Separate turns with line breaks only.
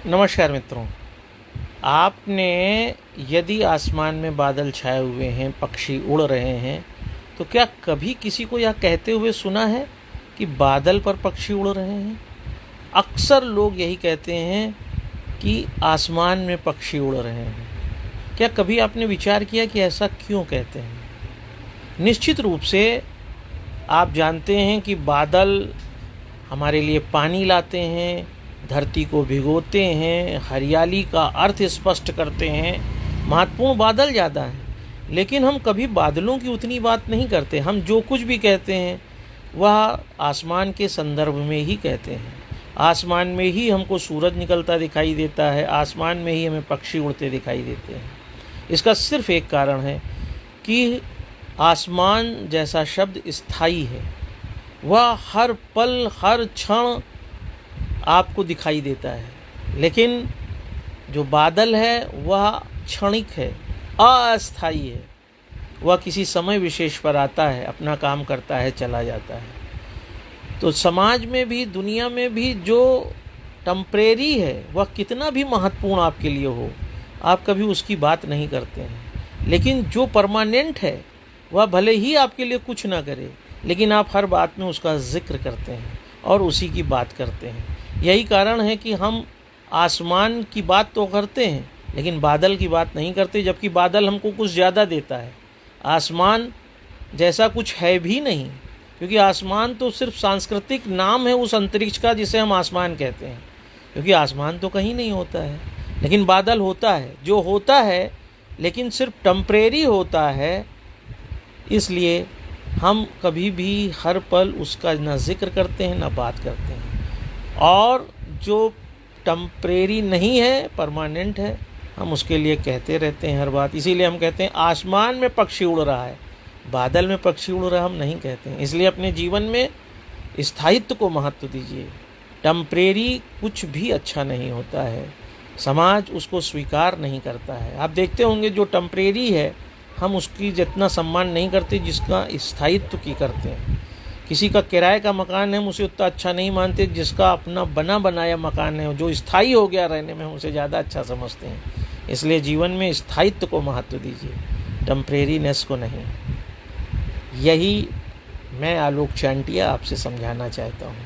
नमस्कार मित्रों। आपने यदि आसमान में बादल छाए हुए हैं, पक्षी उड़ रहे हैं, तो क्या कभी किसी को यह कहते हुए सुना है कि बादल पर पक्षी उड़ रहे हैं? अक्सर लोग यही कहते हैं कि आसमान में पक्षी उड़ रहे हैं। क्या कभी आपने विचार किया कि ऐसा क्यों कहते हैं? निश्चित रूप से आप जानते हैं कि बादल हमारे लिए पानी लाते हैं, धरती को भिगोते हैं, हरियाली का अर्थ स्पष्ट करते हैं। महत्वपूर्ण बादल ज़्यादा हैं, लेकिन हम कभी बादलों की उतनी बात नहीं करते। हम जो कुछ भी कहते हैं वह आसमान के संदर्भ में ही कहते हैं। आसमान में ही हमको सूरज निकलता दिखाई देता है, आसमान में ही हमें पक्षी उड़ते दिखाई देते हैं। इसका सिर्फ एक कारण है कि आसमान जैसा शब्द स्थायी है। वह हर पल हर क्षण आपको दिखाई देता है, लेकिन जो बादल है वह क्षणिक है, अस्थायी है। वह किसी समय विशेष पर आता है, अपना काम करता है, चला जाता है। तो समाज में भी, दुनिया में भी जो टेम्परेरी है वह कितना भी महत्वपूर्ण आपके लिए हो, आप कभी उसकी बात नहीं करते हैं। लेकिन जो परमानेंट है वह भले ही आपके लिए कुछ ना करे, लेकिन आप हर बात में उसका जिक्र करते हैं और उसी की बात करते हैं। यही कारण है कि हम आसमान की बात तो करते हैं, लेकिन बादल की बात नहीं करते, जबकि बादल हमको कुछ ज़्यादा देता है। आसमान जैसा कुछ है भी नहीं, क्योंकि आसमान तो सिर्फ सांस्कृतिक नाम है उस अंतरिक्ष का जिसे हम आसमान कहते हैं, क्योंकि आसमान तो कहीं नहीं होता है। लेकिन बादल होता है, जो होता है लेकिन सिर्फ टेम्परेरी होता है। इसलिए हम कभी भी हर पल उसका ना जिक्र करते हैं ना बात करते हैं। और जो टेम्परेरी नहीं है, परमानेंट है, हम उसके लिए कहते रहते हैं हर बात। इसीलिए हम कहते हैं आसमान में पक्षी उड़ रहा है, बादल में पक्षी उड़ रहा है हम नहीं कहते हैं। इसलिए अपने जीवन में स्थायित्व को महत्व दीजिए। टेम्परेरी कुछ भी अच्छा नहीं होता है, समाज उसको स्वीकार नहीं करता है। आप देखते होंगे जो टेम्परेरी है हम उसकी जितना सम्मान नहीं करते जिसका स्थायित्व की करते हैं। किसी का किराए का मकान है हम उसे उतना अच्छा नहीं मानते जिसका अपना बना बनाया मकान है, जो स्थायी हो गया रहने में, हम उसे ज़्यादा अच्छा समझते हैं। इसलिए जीवन में स्थायित्व को महत्व दीजिए, टेम्परेरीनेस को नहीं। यही मैं आलोक चांटिया आपसे समझाना चाहता हूँ।